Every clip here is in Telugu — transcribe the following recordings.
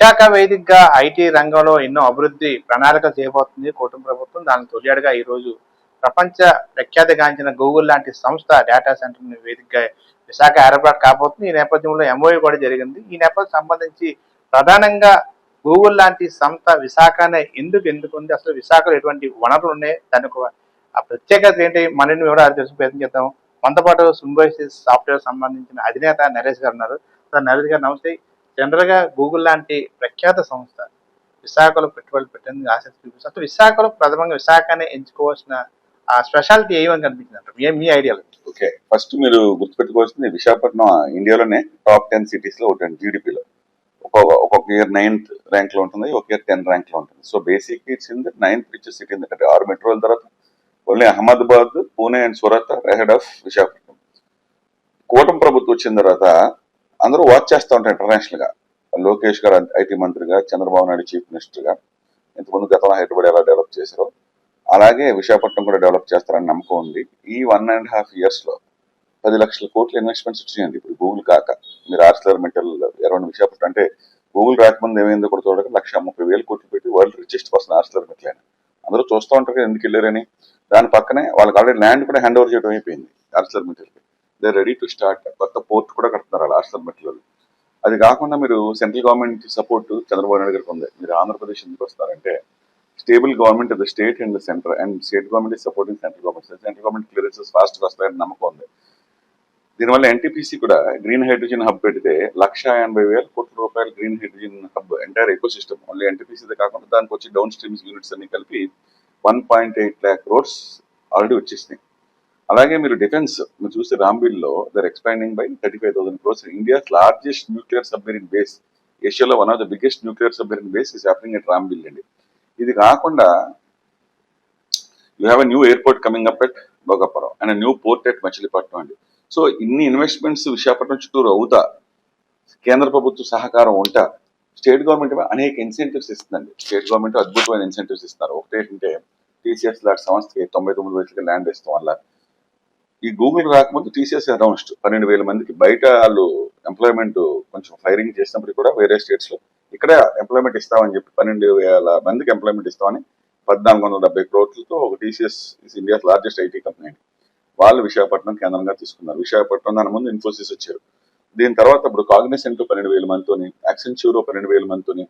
విశాఖ వేదికగా ఐటీ రంగంలో ఎన్నో అభివృద్ధి ప్రణాళికలు చేయబోతుంది కూటమి ప్రభుత్వం. దాని తొలిఅడుగా ఈ రోజు ప్రపంచ ప్రఖ్యాతిగాంచిన గూగుల్ లాంటి సంస్థ డేటా సెంటర్ వేదికగా విశాఖ ఏర్పాటు కాబోతుంది. ఈ నేపథ్యంలో ఎంఓయూ కూడా జరిగింది. ఈ నేపథ్యం సంబంధించి ప్రధానంగా గూగుల్ లాంటి సంస్థ విశాఖనే ఎందుకు ఎన్నుకుంది, అసలు విశాఖలో ఎటువంటి వనరులు ఉన్నాయి, దానికి ఆ ప్రత్యేకత ఏంటి, మరిన్ని వివరాలు తెలుసు ప్రయత్నం చేద్దాం. మనతో పాటు సింబోసిస్ సాఫ్ట్వేర్ సంబంధించిన అధినేత నరేష్ గారు ఉన్నారు. సార్ నరేష్ గారు నమస్తే. జనరల్ గా గూగుల్ లాంటి ప్రఖ్యాత సంస్థ విశాఖలో పెట్టుబడులు పెట్టింది ఆసక్తి చూపిస్తుంది. అసలు విశాఖలో ప్రథమంగా విశాఖనే ఎంచుకోవాల్సిన ఆ స్పెషాలిటీ ఏమని కనిపించింది అంటారు, మీ ఐడియాలో? ఓకే, ఫస్ట్ మీరు గుర్తుపెట్టుకోవాల్సింది విశాఖపట్నం ఇండియాలోనే టాప్ 10 సిటీస్ లో ఒకటి జీడిపిలో. ఒక్కొక్క ఇయర్ 9th ర్యాంక్ లో ఉంటుంది, ఒక ఇయర్ 10th ర్యాంక్ లో ఉంటుంది. So basic it's in the 9th richest city. ఎందుకంటే 6 మెట్రోల తర్వాత only Ahmedabad, Pune and Surat ahead of Visakhapatnam. కూటమి ప్రభుత్వం వచ్చిన తర్వాత అందరూ వాచ్ చేస్తూ ఉంటారు ఇంటర్నేషనల్ గా. లోకేష్ గారు ఐటీ మంత్రిగా, చంద్రబాబు నాయుడు చీఫ్ మినిస్టర్ గా, ఇంతకుముందు గతంలో హైదరాబాద్ ఎలా డెవలప్ చేశారో అలాగే విశాఖపట్నం కూడా డెవలప్ చేస్తారని నమ్మకం ఉంది. ఈ 1.5 years లో 10 లక్షల కోట్ల ఇన్వెస్ట్మెంట్స్ వచ్చినాయండి. ఇప్పుడు గూగుల్ కాక మీరు ఆర్సిలర్ మెటల్ అరౌండ్ విశాఖపట్నం అంటే గూగుల్ రాకముందు ఏమైందో కూడా చూడగా 1,30,000 కోట్లు పెట్టి world richest person Arcelor metal అని అందరూ చూస్తూ ఉంటారు ఎందుకు వెళ్ళారని. దాని పక్కనే వాళ్ళకి ఆల్రెడీ ల్యాండ్ కూడా హ్యాండ్ ఓవర్ చేయడం అయిపోయింది Arcelor metal. They ready to start. కొత్త పోర్ట్ కూడా కడుతున్నారు వాళ్ళు ఆర్సిలర్ మెటల్. అది కాకుండా మీరు central government support Chandrababu Naidu గారికి ఉంది. మీరు ఆంధ్రప్రదేశ్ ఎందుకు వస్తారంటే stable government of the state and the centre, and state government is supporting central government. Central government clearances fast వస్తాయని నమ్మకం ఉంది. దీనివల్ల ఎన్టీపీసీ కూడా గ్రీన్ హైడ్రోజన్ హబ్ పెడితే 1,80,000 కోట్ల రూపాయలు green hydrogen hub entire eco system only NTPC కాకుండా దానికి వచ్చి డౌన్ స్ట్రీమ్స్ యూనిట్స్ అన్ని కలిపి 1.8 lakh crores ఆల్రెడీ వచ్చేసినాయి. అలాగే మీరు డిఫెన్స్ మీరు చూస్తే రాంబిల్లో there expanding by 35,000 crores. India largest nuclear submarine base, ఏషియాలో one of the biggest nuclear submarine base is happening at Rambilli అండి. ఇది కాకుండా you have a new airport coming up at Bhogapuram and new port at Machilipatnam అండి. సో ఇన్ని ఇన్వెస్ట్మెంట్స్ విశాఖపట్నం చుట్టూరు అవుతా, కేంద్ర ప్రభుత్వ సహకారం ఉంటా, స్టేట్ గవర్నమెంట్ అనేక ఇన్సెంటివ్స్ ఇస్తుందండి. స్టేట్ గవర్నమెంట్ అద్భుతమైన ఇన్సెంటివ్స్ ఇస్తున్నారు. ఒకటేంటంటే టీసీఎస్ లాంటి సంస్థకి 99 వయసులకి ల్యాండ్ ఇస్తాం వల్ల. ఈ గూగుల్ రాకముందు టీసీఎస్ అనౌన్స్డ్ 12,000 మందికి బయట వాళ్ళు ఎంప్లాయ్మెంట్ కొంచెం ఫైరింగ్ చేసినప్పటికీ కూడా వేరే స్టేట్స్ లో ఇక్కడ ఎంప్లాయ్మెంట్ ఇస్తామని చెప్పి 12,000 మందికి ఎంప్లాయ్మెంట్ ఇస్తామని 1,470 crores ఒక TCS is India largest IT company వాళ్ళు విశాఖపట్నం కేంద్రంగా తీసుకున్నారు. విశాఖపట్నం దాని ముందు ఇన్ఫోసిస్ వచ్చారు. దీని తర్వాత ఇప్పుడు కాగ్నిసెంట్ 12,000 మందితోని, యాక్సెంచర్ 12,000 మందితోని,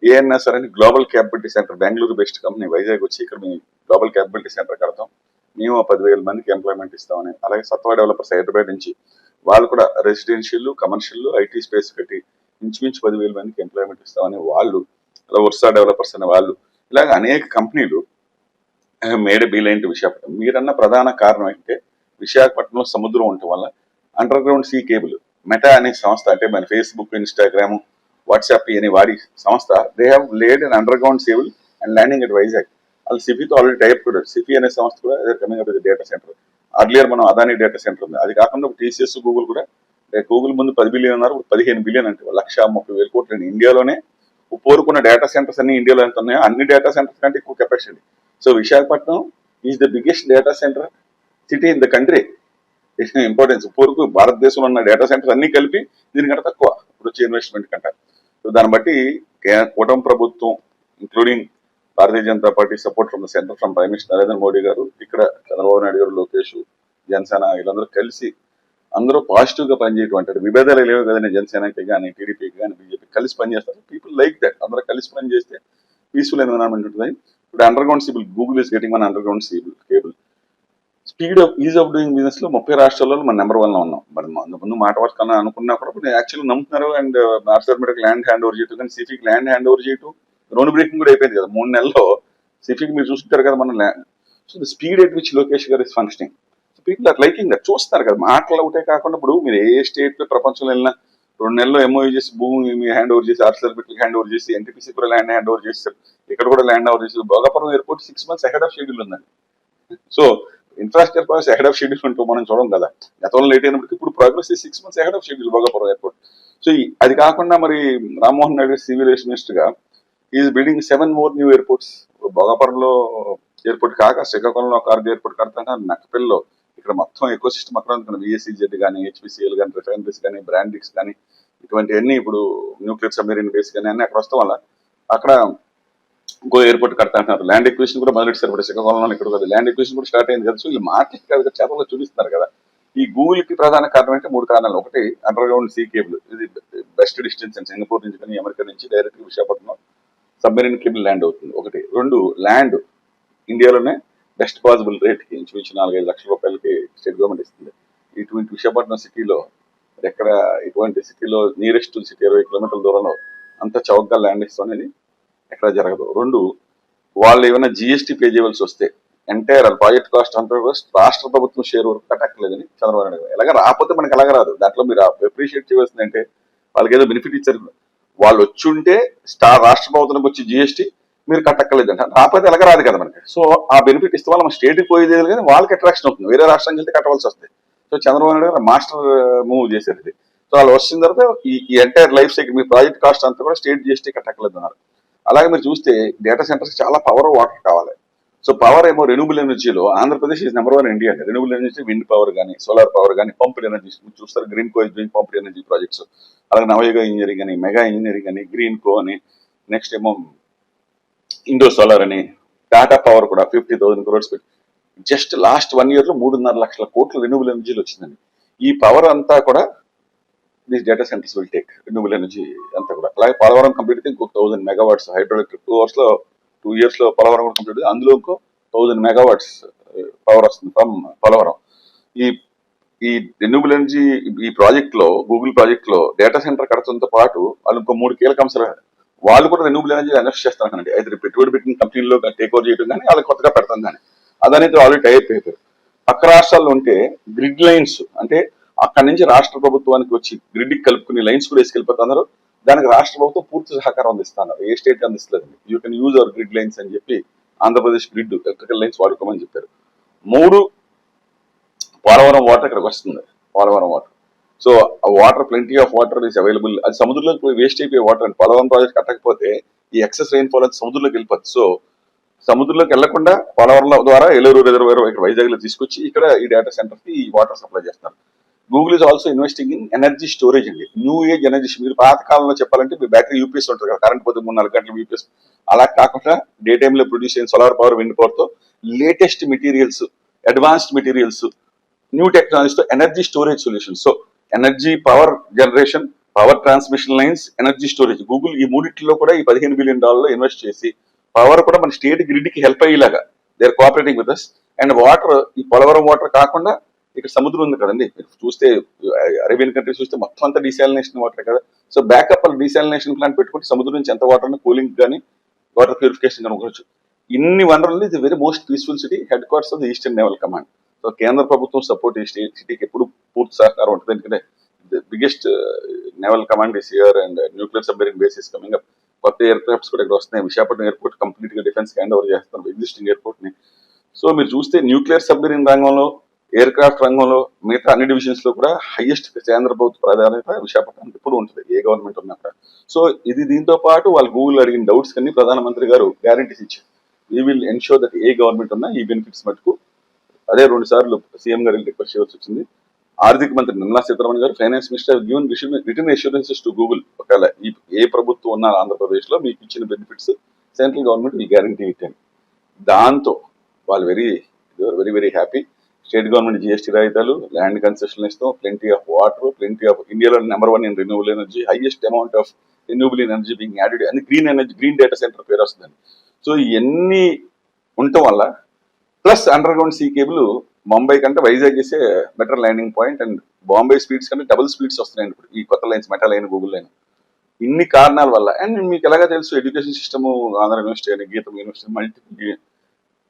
ఏఎన్ఎస్ఆర్ అని global capability centre Bengaluru best company Vizag వచ్చి ఇక్కడ మేము గ్లోబల్ క్యాపబిలిటీ సెంటర్ కడతాం, మేము 10,000 మందికి ఎంప్లాయ్మెంట్ ఇస్తామని. అలాగే సత్వా డెవలపర్స్ హైదరాబాద్ నుంచి వాళ్ళు కూడా రెసిడెన్షియల్, కమర్షియల్, ఐటీ స్పేస్ కట్టి ఇంచుమించు 10,000 మందికి ఎంప్లాయ్మెంట్ ఇస్తామని వాళ్ళు, అలా వర్సా డెవలపర్స్ అనే వాళ్ళు, ఇలాగ అనేక కంపెనీలు మేడ బీలైంటి విశాఖపట్నం. మీరన్న ప్రధాన కారణం ఏంటంటే విశాఖపట్నంలో సముద్రం ఉండటం వల్ల underground sea cable Meta అనే సంస్థ, అంటే మన ఫేస్బుక్, ఇన్స్టాగ్రామ్, వాట్సాప్ అనే వాడి సంస్థ, they have laid an under ground cable and landing at Vizag. వాళ్ళు సిఫీతో ఆల్రెడీ టైప్ కూడా, సిఫీ అనే సంస్థ కూడా coming up data centre. Earlier మనం అదాని డేటా సెంటర్ ఉంది. అది కాకుండా టీసీఎస్, గూగుల్ కూడా, గూగుల్ ముందు 10 బిలియన్ ఉన్నారు, 15 బిలియన్ అంటే 1,30,000 కోట్లు. ఇండియాలోనే కోరుకున్న డేటా సెంటర్స్ అన్ని ఇండియాలో ఎంత ఉన్నాయో అన్ని డేటా సెంటర్స్ కంటే ఎక్కువ capacity. So Visakhapatnam is the biggest data centre city in the country. Importance పూర్వకు భారతదేశంలో ఉన్న డేటా సెంటర్స్ అన్ని కలిపి దీనికంటే తక్కువ ఇప్పుడు వచ్చే ఇన్వెస్ట్మెంట్ కంటే. సో దాన్ని బట్టి కూటమి ప్రభుత్వం including Bharatiya Janata party support from the centre from prime minister Narendra Modi గారు, ఇక్కడ చంద్రబాబు నాయుడు గారు, లోకేష్, జనసేన వీళ్ళందరూ కలిసి అందరూ పాజిటివ్ గా పనిచేయటం అంటే విభేదాలు లేవు కదండి. జనసేనకి కానీ, టీడీపీకి కానీ, బీజేపీ కలిసి పనిచేస్తారు. People like that. అందరూ కలిసి పనిచేస్తే పీస్ఫుల్ ఎన్విరాన్మెంట్ ఉంటుంది. ఇప్పుడు underground cable, Google is getting మన underground cable. Speed of ease of doing business లో 30 రాష్ట్రాల్లో మన నెంబర్ 1 లో ఉన్నాం. మరి ముందు మాట వరకు కన్నా అనుకున్నా కూడా యాక్చువల్గా నమ్ముతున్నారు. And Arcelor land hand over చేయటం, కానీ సిఫీకి ల్యాండ్ హ్యాండ్ ఓవర్ చేయటం, రోడ్ బ్రేకింగ్ కూడా అయిపోయింది కదా 3 నెలల్లో. సిఫీకి మీరు చూస్తుంటారు కదా మన land. So the speed at which Lokesh garu is functioning, people are liking that. చూస్తున్నారు కదా, మాటలు ఒకటే కాకుండా ఇప్పుడు మీరు ఏ స్టేట్ లో ప్రపంచంలో వెళ్ళినా 2 నెలల్లో ఎంఓయూ చేసి భూమి హ్యాండ్ ఓవర్ చేసి, ఆర్సిలర్ హ్యాండ్ ఓవర్ చేసి, ఎన్టీపీసీ కూడా ల్యాండ్ హ్యాండ్ ఓవర్ చేస్తారు, ఇక్కడ కూడా ల్యాండ్ ఓవర్ చేసి. Bhogapuram airport 6 months ahead of schedule ఉందండి. So infrastructure process ahead of schedule ఉంటూ మనం చూడం కదా. గతంలో లేట్ అయినప్పటికీ ఇప్పుడు progress 6 months ahead of schedule Bhogapuram airport. So అది కాకుండా మరి రామ్మోహన్ నాయుడు సివిల్ మినిస్టర్ గా is building 7 more new airports. భోగాపురంలో ఎయిర్పోర్ట్ కాక శ్రీకాకుళంలో కార్గో ఎయిర్పోర్ట్ కడతాను, నక్కపల్లిలో ఇక్కడ మొత్తం ఎకో సిస్టమ్ అక్కడ ఉంటుంది. విఎస్సీజెడ్ కానీ, హెచ్పిసిఎల్ కానీ, రిఫైనరీస్ కానీ, బ్రాండిక్స్ కానీ, ఇటువంటివన్నీ ఇప్పుడు న్యూక్లియర్ సబ్మెరీన్ బేస్ కానీ అన్ని అక్కడ వస్తాం వల్ల అక్కడ ఇంకో ఎయిర్పోర్ట్ కడతా అంటున్నారు. ల్యాండ్ ఎక్విజిషన్ కూడా మొదలెట్టారు. ఇప్పుడు శ్రీకాకుళంలో ఇక్కడ కదా ల్యాండ్ ఎక్విజిషన్ కూడా స్టార్ట్ అయింది కదా. సో వీళ్ళు మాటలకి కాదు చేతల్లో చూపిస్తున్నారు కదా. ఈ గూగుల్ కి ప్రధాన కారణం అంటే 3 కారణాలు. ఒకటి అండర్ గ్రౌండ్ సీ కేబుల్, ఇది బెస్ట్ డిస్టెన్స్ అండ్ సింగపూర్ నుంచి కానీ అమెరికా నుంచి direct Visakhapatnam submarine cable land అవుతుంది. ఒకటి. 2 ల్యాండ్ ఇండియాలోనే బెస్ట్ పాసిబుల్ రేట్కి ఇంచుమించు 4-5 లక్షల రూపాయలకి స్టేట్ గవర్నమెంట్ ఇస్తుంది. ఇటువంటి విశాఖపట్నం సిటీలో ఎక్కడ ఇటువంటి సిటీలో నియరెస్ట్ సిటీ 20 కిలోమీటర్ల దూరంలో అంత చౌకగా ల్యాండ్ ఇస్తాం అనేది ఎక్కడ జరగదు. 2 వాళ్ళు ఏమైనా జిఎస్టీ పే చేయవలసి వస్తే ఎంటైర్ ప్రాజెక్ట్ కాస్ట్ అంతా కూడా రాష్ట్ర ప్రభుత్వం షేర్ వరకు కట్టక్కర్లేదని చంద్రబాబు నాయుడు ఎలాగ రాకపోతే మనకి ఎలాగ రాదు. దాంట్లో మీరు అప్రిషియేట్ చేయవలసిందంటే వాళ్ళకి ఏదో బెనిఫిట్ ఇచ్చారు. వాళ్ళు వచ్చి ఉంటే రాష్ట్ర ప్రభుత్వానికి వచ్చి జిఎస్టీ మీరు కట్టక్కర్లేదంట, రాకపోతే ఎలాగ రాదు కదా మనకి. సో ఆ బెనిఫిట్ ఇస్తే వాళ్ళు మన స్టేట్కి పోయేది కానీ వాళ్ళకి అట్రాక్షన్ అవుతుంది, వేరే రాష్ట్రానికి వెళ్తే కట్టవలసి వస్తాయి. సో చంద్రబాబు నాయుడు గారు మాస్టర్ మూవ్ చేశారు ఇది. సో వాళ్ళు వచ్చిన తర్వాత ఈ ఎంటైర్ లైఫ్ సైకిల్ మీ ప్రాజెక్ట్ కాస్ట్ అంతా కూడా స్టేట్ జిఎస్టీ కట్టక్కర్లేదు అన్నారు. అలాగే మీరు చూస్తే డేటా సెంటర్స్ చాలా పవర్ వాటర్ కావాలి. సో పవర్ ఏమో రెన్యూబుల్ ఎనర్జీలో ఆంధ్రప్రదేశ్ ఈజ్ నెంబర్ 1 ఇండియా అండి. రెన్యూబుల్ ఎనర్జీ విండ్ పవర్ కానీ సోలార్ పవర్ కానీ పంప్డ్ ఎనర్జీ చూస్తారు. Greenko is doing pumped energy projects. అలాగే నవయుగ ఇంజనీరింగ్ అని, మెగా ఇంజనీరింగ్ అని, గ్రీన్ కో అని, నెక్స్ట్ ఏమో ఇండో సోలార్ అని, టాటా పవర్ కూడా 50,000 crores పెట్టి జస్ట్ లాస్ట్ 1 year లో 3.5 లక్షల కోట్లు రెన్యూబుల్ ఎనర్జీలు వచ్చిందండి. ఈ పవర్ అంతా కూడా these data centres will take renewable energy అంతా కూడా. అలాగే పోలవరం కంప్లీట్ అయితే ఇంకొక 1000 megawatts హైడ్రో ఎలక్ట్రిక్ 2 years లో పోలవరం కూడా కంప్లీట్. అందులో ఇంకో 1000 megawatts పవర్ వస్తుంది ఫ్రమ్ పోలవరం. ఈ ఈ రెన్యూబుల్ ఎనర్జీ ఈ ప్రాజెక్ట్ లో గూగుల్ ప్రాజెక్ట్ లో డేటా సెంటర్ కడతంతో పాటు వాళ్ళు ఇంకో 3 కీలక అంశాలు వాళ్ళు కూడా రెన్యూబుల్ ఎనర్జీ ఇన్వెస్ట్ చేస్తారండి. అయితే పెట్టుబడి పెట్టిన కంపెనీల్లో టేక్ ఓవర్ చేయడం కానీ వాళ్ళకి కొత్తగా పెడతాం కానీ అదనేది ఆల్రెడీ టైప్ అయిపోయారు. పక్క రాష్ట్రాల్లో ఉంటే గ్రిడ్ లైన్స్ అంటే అక్కడి నుంచి రాష్ట్ర ప్రభుత్వానికి వచ్చి గ్రిడ్కి కలుపుకునే లైన్స్ కూడా వేసుకెళ్ళిపోతున్నారు. దానికి రాష్ట్ర ప్రభుత్వం పూర్తి సహకారం అందిస్తున్నారు. ఏ state అందిస్తలేదు. You can use our grid lines అని చెప్పి ఆంధ్రప్రదేశ్ గ్రిడ్ ఎలక్ట్రికల్ లైన్స్ వాడుకోమని చెప్పారు. 3 పోలవరం వాటర్ ఇక్కడికి వస్తుంది. Polavaram water. So water plenty of water is available. అది సముద్రంలోకి పోయి వేస్ట్ అయిపోయే వాటర్ అండి. పోలవరం ప్రాజెక్ట్ కట్టకపోతే ఈ ఎక్సెస్ రెయిన్ ఫాల్ అది సముద్రంలోకి వెళ్ళిపోతుంది. సో సముద్రంలోకి వెళ్లకుండా పోలవరం ద్వారా ఏలూరు రిజర్వేర్ ఇక్కడ వైజాగ్ లో తీసుకొచ్చి ఇక్కడ ఈ డేటా సెంటర్ కి ఈ వాటర్ సప్లై చేస్తారు. Google is also investing in energy storage అండి. New age energy. మీరు పాత కాలంలో చెప్పాలంటే మీ బ్యాటరీ యూపీఎస్ ఉంటుంది కదా, కరెంట్ పోతే 3-4 గంటలు యూపీఎస్. అలా కాకుండా డే టైమ్ లో ప్రొడ్యూస్ అయిన సోలార్ పవర్, విండ్ పవర్ తో latest materials, advanced materials, new టెక్నాలజీతో energy storage solution. So energy, power generation, power transmission lines, energy storage. Google ఈ మూడిట్లో కూడా ఈ $15 billion ఇన్వెస్ట్ చేసి పవర్ కూడా మన స్టేట్ గ్రిడ్ కి హెల్ప్ అయ్యేలాగా they are cooperating with us. And water, ఈ పోలవరం వాటర్ కాకుండా ఇక్కడ సముద్రం ఉంది కదండి, మీరు చూస్తే అరేబియన్ కంట్రీస్ చూస్తే మొత్తం అంతా డీసాలినేషన్ వాటర్ కదా. సో బ్యాకప్ డీసాలినేషన్ ప్లాంట్ పెట్టుకుంటే సముద్రం నుంచి ఎంత వాటర్ కూలింగ్ కానీ వాటర్ ప్యూరిఫికేషన్ కనుకోవచ్చు. ఇన్ని వనరులు ఇది very most peaceful city, head quarters of the eastern naval command. So కేంద్ర ప్రభుత్వం సపోర్ట్ ఈ సిటీకి ఎప్పుడు పూర్తి సహకారం ఉంటుంది. ఎందుకంటే biggest naval command is here and nuclear submarine base is coming up. కొత్త ఎయిర్క్రాఫ్ట్స్ కూడా ఇక్కడ వస్తున్నాయి. విశాఖపట్నం ఎయిర్పోర్ట్ కంప్లీట్ గా డిఫెన్స్ హ్యాండ్ ఓవర్ చేస్తున్నారు ఎగ్జిస్టింగ్ ఎయిర్పోర్ట్ ని. సో మీరు చూస్తే న్యూక్లియర్ సబ్మెరీన్ రంగంలో, ఎయిర్ క్రాఫ్ట్ రంగంలో, మిగతా అన్ని డివిజన్స్ లో కూడా హైయెస్ట్ కేంద్ర ప్రభుత్వ ప్రాధాన్యత విశాఖపట్నానికి ఎప్పుడు ఉంటుంది, ఏ గవర్నమెంట్ ఉన్నప్పుడు. సో ఇది దీంతో పాటు వాళ్ళు గూగుల్ అడిగిన డౌట్స్ కన్నీ ప్రధానమంత్రి గారు గ్యారంటీస్ ఇచ్చారు. We will ensure that A government ఉన్నా ఈ బెనిఫిట్స్ మటుకు. అదే 2 సార్లు సీఎం గారు రిక్వెస్ట్ చేయవలసి వచ్చింది. ఆర్థిక మంత్రి నిర్మలా సీతారామన్ గారు, finance minister given return assurances to Google. ఒకవేళ ఏ ప్రభుత్వం ఉన్నా ఆంధ్రప్రదేశ్ లో మీకు ఇచ్చిన బెనిఫిట్స్ సెంట్రల్ గవర్నమెంట్ ఈ గ్యారంటీ ఇచ్చాను. దాంతో వాళ్ళు very very happy. State government GST రాయితాలు, ల్యాండ్ కన్సెషన్ ఇస్తాం, plenty of water, plenty of ఇండియాలో number 1 in renewable energy, highest amount of renewable energy being added and green energy, green data centre పేరు వస్తుందండి. సో ఇవన్నీ ఉండటం వల్ల plus underground sea cable Mumbai కంటే వైజాగ్ చేసే better landing point and Bombay speeds కంటే డబుల్ స్పీడ్స్ వస్తున్నాయండి ఇప్పుడు ఈ కొత్త lines, meta line, Google line. ఇన్ని కారణాల వల్ల. అండ్ మీకు ఎలాగా తెలుసు ఎడ్యుకేషన్ సిస్టమ్ ఆంధ్ర యూనివర్సిటీ అని, గీతం university, multiple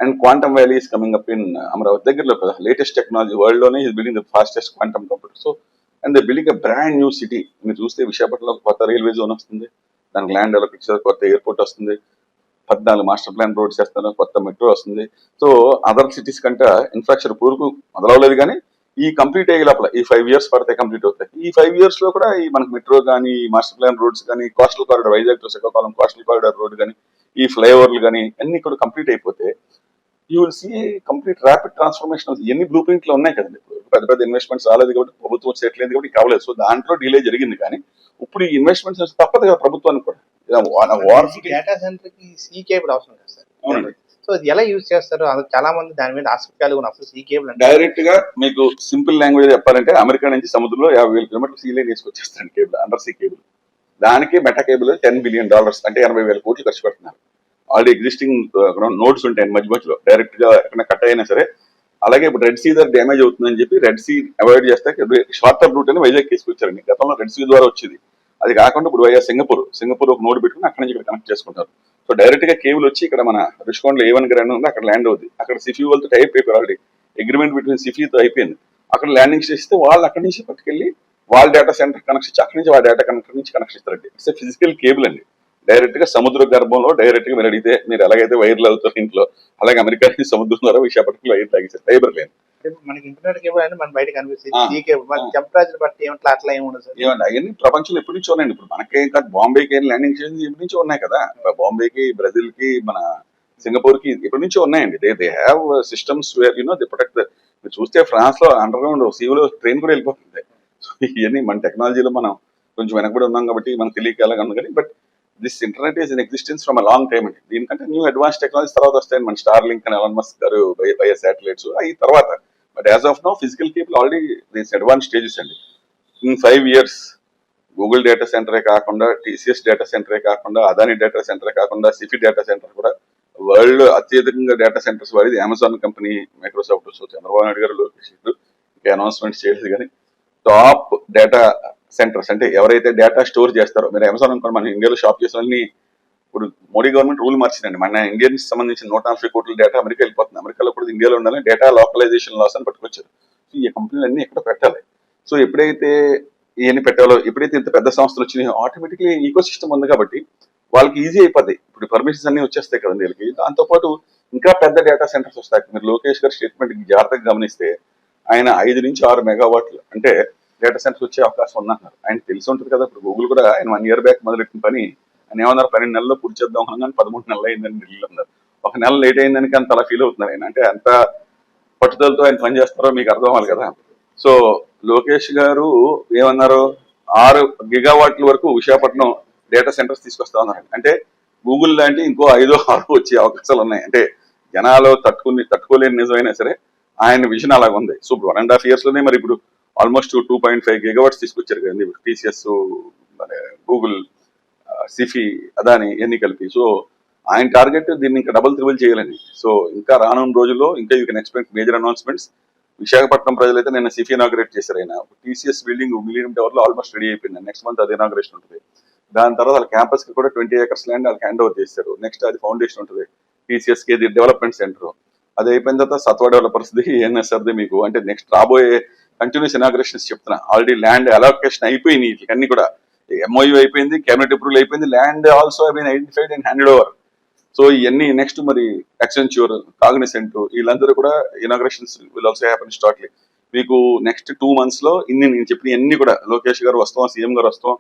and quantum valley is coming up in Amaravati దగ్గరలో కదా. లేటెస్ట్ టెక్నాలజీ వరల్డ్ లోనే is building the fastest quantum computer. So and the building a brand new city. మీరు చూస్తే విశాఖపట్నంలో కొత్త రైల్వే జోన్ వస్తుంది, దానికి ల్యాండ్ డెవలప్, కొత్త ఎయిర్పోర్ట్ వస్తుంది, 14 మాస్టర్ ప్లాన్ రోడ్స్ చేస్తాను, కొత్త మెట్రో వస్తుంది. సో అదర్ సిటీస్ కంటే ఇన్ఫ్రాస్ట్రక్చర్ పూర్వకు మొదలవలేదు కానీ ఈ కంప్లీట్ అయ్యే లోపల ఈ 5 years పడితే కంప్లీట్ అవుతాయి. ఈ 5 years లో కూడా ఈ మనకు మెట్రో కానీ, మాస్టర్ ప్లాన్ రోడ్స్ కానీ, coastal corridor, Vizag to Srikakulam coastal corridor road కానీ, ఈ ఫ్లైఓవర్లు కానీ అన్ని కూడా కంప్లీట్ అయిపోతే you will see complete rapid transformation. ఎన్ని బ్లూ ప్రింట్లు ఉన్నాయి కదండి. పెద్ద పెద్ద ఇన్వెస్ట్మెంట్స్ రాలేదు కాబట్టి, ప్రభుత్వం సెటిల్ అయింది కాబట్టి కావలేదు. సో దాంట్లో డిలే జరిగింది కానీ ఇప్పుడు ఈ ఇన్వెస్ట్మెంట్స్ తప్పదు కదా ప్రభుత్వానికి కూడా వార్ డేటా సెంటర్ కి సీ కేబుల్ అవసరం కదా సార్. అవునండి. సో అది ఎలా యూజ్ చేస్తారు? చాలా మంది దాని మీద ఆసక్తి కలిగి ఉన్నారు. అసలు సీ కేబుల్ అంటే డైరెక్ట్ గా మీకు సింపుల్ లాంగ్వేజ్ చెప్పాలంటే అమెరికా నుంచి సముద్రంలో 50,000 కిలోమీటర్లు సీ లైన్ తీసుకొచ్చేస్తాను కేబుల్, అండర్ సీ కేబుల్. దానికి మెటా కేబుల్ $10 బిలియన్ అంటే 80,000 కోట్లు ఖర్చు పెడుతున్నారు. ఆల్రెడీ ఎగ్జిస్టింగ్ నోడ్స్ ఉంటాయి మధ్య మధ్యలో డైరెక్ట్ గా ఎక్కడ కట్ అయినా సరే. అలాగే ఇప్పుడు రెడ్ సీ దగ్గర డ్యామేజ్ అవుతుందని చెప్పి రెడ్ సీ అవాయిడ్ చేస్తే షార్టర్ రూట్ అని వైజాగ్ తీసుకొచ్చారండి. గతంలో రెడ్ సీ ద్వారా వచ్చేది. అది కాకుండా ఇప్పుడు వైజాగ్ సింగపూర్ ఒక నోడ్ పెట్టుకుని అక్కడి నుంచి ఇక్కడ కనెక్ట్ చేసుకుంటారు. సో డైరెక్ట్ గా కేబుల్ వచ్చి ఇక్కడ మన రుషికొండలో A1 గ్రాండ్ ఉంది, అక్కడ ల్యాండ్ అవుతుంది. అక్కడ సిఫీ వాళ్ళతో టైప్ అయిపోయారు, ఆల్రెడీ అగ్రిమెంట్ బిట్వీన్ సిఫీతో అయిపోయింది. అక్కడ ల్యాండింగ్ చేస్తే వాళ్ళు అక్కడి నుంచి పట్టుకెళ్ళి వాళ్ళ డేటా సెంటర్ కనెక్షన్ ఇచ్చి అక్కడి నుంచి వాళ్ళ డేటా కనెక్టర్ నుంచి కనెక్షన్ ఇస్తారండి. ఇట్స్ ఫిజికల్ కేబుల్ అండి. డైరెక్ట్ గా సముద్ర గర్భంలో డైరెక్ట్ గా మీరు అడిగితే మీరు ఎలాగైతే వైర్లు అవుతారు ఇంట్లో, అలాగే అమెరికా నుంచి సముద్రం ద్వారా విశాఖపట్నంలో వైర్ తాగేసారు, ఫైబర్ లేని. మనకి ఇంటర్నెట్ కేబుల్ అంటే మన బయట కనిపిస్తుంది సీ కేబుల్. మన టెంపరేచర్ బట్టి ఏమంటే అట్లా ఏమి ఉండదు సార్. ఏమండి అవన్నీ ప్రపంచంలో ఎప్పటి నుంచో ఉన్నాయండి. ఇప్పుడు మనకేం కాదు, బాంబేకి ల్యాండింగ్ చేసింది ఎప్పటి నుంచో ఉన్నాయి కదా. బాంబేకి, బ్రెజిల్ కి, మన సింగపూర్ కి ఎప్పటి నుంచో ఉన్నాయండి. They have systems where they protect. మీరు చూస్తే ఫ్రాన్స్ లో అండర్ గ్రౌండ్ సీలో ట్రైన్ కూడా వెళ్ళిపోతుంది. సో ఇవన్నీ మన టెక్నాలజీలో మనం కొంచెం వెనకబడి ఉన్నాం కాబట్టి మనకు తెలియక ఎలాగన్నా కానీ, but this internet is in existence from a long time అండి. దీనికంటే న్యూ అడ్వాన్స్ టెక్నాలజీస్ తర్వాత వస్తాయి. మన స్టార్ లింక్ అని ఎలాన్ మస్క్ గారు బై శాటిలైట్స్ అవి తర్వాత. But as of no physical cable already these advance stages అండి. ఇన్ 5 years గూగుల్ డేటా సెంటరే కాకుండా, TCS డేటా సెంటరే కాకుండా, అదాని డేటా సెంటరే కాకుండా, సిఫీ డేటా సెంటర్ కూడా వరల్డ్ అత్యధికంగా డేటా సెంటర్స్ వాడేది Amazon company, Microsoft. So Chandrababu Naidu గారు, లోకేష్ గారు ఇంకా అనౌన్స్మెంట్స్ చేయలేదు కానీ టాప్ డేటా సెంటర్స్ అంటే ఎవరైతే డేటా స్టోర్ చేస్తారో, మీరు అమెజాన్ అనుకోండి, మన ఇండియాలో షాప్ చేసిన ఇప్పుడు మోడీ గవర్నమెంట్ రూల్ మార్చిందండి. మన ఇండియన్స్ సంబంధించిన 140 కోట్ల డేటా అమెరికా వెళ్ళిపోతుంది. అమెరికాలో కూడా ఇండియాలో ఉండాలి, డేటా లోకలైజేషన్ లాస్ అని పట్టుకొచ్చారు. సో ఈ కంపెనీలు అన్ని ఎక్కడ పెట్టాలి. సో ఎప్పుడైతే ఇవన్నీ పెట్టాలో, ఎప్పుడైతే ఇంత పెద్ద సంస్థలు వచ్చినాయో ఆటోమేటిక్లీ ఈకో సిస్టమ్ ఉంది కాబట్టి వాళ్ళకి ఈజీ అయిపోద్ది. ఇప్పుడు పర్మిషన్స్ అన్ని వచ్చేస్తాయి కదండి వీళ్ళకి. దాంతోపాటు ఇంకా పెద్ద డేటా సెంటర్స్ వస్తాయి. మీరు లోకేష్ గారి స్టేట్మెంట్ జాగ్రత్తగా గమనిస్తే ఆయన 5 నుంచి 6 మెగావాట్లు అంటే డేటా సెంటర్స్ వచ్చే అవకాశం ఉందన్నారు. ఆయన తెలిసి ఉంటుంది కదా. ఇప్పుడు గూగుల్ కూడా ఆయన 1 year బ్యాక్ మొదలెట్టిన పని ఆయన ఏమన్నారు, 12 నెలల్లో పూర్తి చేద్దాం అనగానే 13 నెలలు అయిందని ఢిల్లీలో ఉన్నారు. 1 నెల లేట్ అయిందని అంత అలా ఫీల్ అవుతున్నారు ఆయన. అంటే అంత పట్టుదలతో ఆయన పని చేస్తారో మీకు అర్థం అవ్వాలి కదా. సో లోకేష్ గారు ఏమన్నారు, 6 గిగావాట్ల వరకు విశాఖపట్నం డేటా సెంటర్స్ తీసుకొస్తా ఉన్నారు. అంటే గూగుల్ లాంటి ఇంకో 5-6 వచ్చే అవకాశాలు ఉన్నాయి. అంటే జనాలు తట్టుకోలేని నిజమైనా సరే ఆయన విజన్ అలాగ ఉంది. సో ఇప్పుడు 1.5 years లోనే మరి ఇప్పుడు ఆల్మోస్ట్ 2.5 gigawatts తీసుకొచ్చారు కదండి. TCS, గూగుల్, సిఫీ, అదాని ఇవన్నీ కలిపి. సో ఆయన టార్గెట్ దీన్ని ఇంకా డబుల్ త్రిబుల్ చేయాలండి. సో ఇంకా రానున్న రోజుల్లో ఇంకా you can expect major announcements. Visakhapatnam ప్రజలైతే నేను సిఫీ ఇనాగ్రేట్ చేశారు. ఆయన TCS బిల్డింగ్ మిలియన్ టవర్ లో ఆల్మోస్ట్ రెడీ అయిపోయింది. నెక్స్ట్ మంత్ అది ఇనాగ్రేషన్ ఉంటుంది. దాని తర్వాత వాళ్ళ క్యాంపస్ కి కూడా 20 acres ల్యాండ్ వాళ్ళకి హ్యాండ్ ఓవర్ చేశారు. నెక్స్ట్ అది ఫౌండేషన్ ఉంటుంది TCS కి, ఇది డెవలప్మెంట్ సెంటర్. అది అయిపోయిన తర్వాత Satva developers the, ANSR the మీకు అంటే నెక్స్ట్ రాబోయే కంటిన్యూస్ ఇనాగ్రేషన్స్ చెప్తున్నా. ఆల్రెడీ ల్యాండ్ అలోకేషన్ అయిపోయినాయి. వీటికన్నీ కూడా MOU అయిపోయింది, క్యాబినెట్ అప్రూవల్ అయిపోయింది, land also been identified and handed over. So ఇవన్నీ నెక్స్ట్ మరి యాక్సెంచ్యూర్, కాగ్నిసెంట్ వీళ్ళందరూ కూడా inaugurations will also happen shortly. మీకు నెక్స్ట్ 2 months లో నేను చెప్పిన అన్ని కూడా లోకేష్ గారు వస్తాం, సీఎం గారు వస్తాం,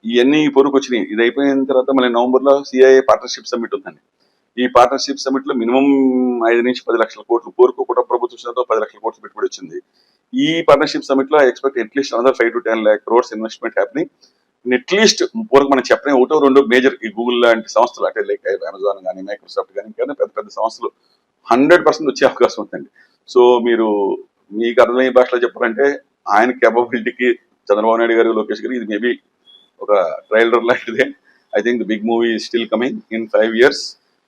ఇవన్నీ పొరుకు వచ్చినాయి. ఇది అయిపోయిన తర్వాత మళ్ళీ నవంబర్లో CIA పార్ట్నర్షిప్ సమ్మిట్ ఉందండి. ఈ పార్ట్నర్షిప్ సమ్మిట్ లో మినిమం 5 నుంచి 10 లక్షల కోట్లు పోరుకు కూడా ప్రభుత్వంతో 10 లక్షల కోట్లు పెట్టుబడి వచ్చింది. ఈ పార్ట్నర్షిప్ సమ్మిట్ లో expect at least another 5 to 10 lakh crores investment happening. At least పూర్వకు మనం చెప్పిన 1-2 మేజర్ ఈ గూగుల్ లాంటి సంస్థలు అంటే లైక్ అమెజాన్ కానీ, మైక్రోసాఫ్ట్ కానీ ఇంకా పెద్ద పెద్ద సంస్థలు 100% వచ్చే అవకాశం ఉందండి. సో మీరు మీకు అర్థమయ్యే భాషలో చెప్పాలంటే ఆయన కేపబిలిటీకి చంద్రబాబు నాయుడు గారు, లోకేష్ గారు ఇది మేబీ ఒక ట్రైలర్ లాంటిదే. I think the big movie is still coming in 5 years.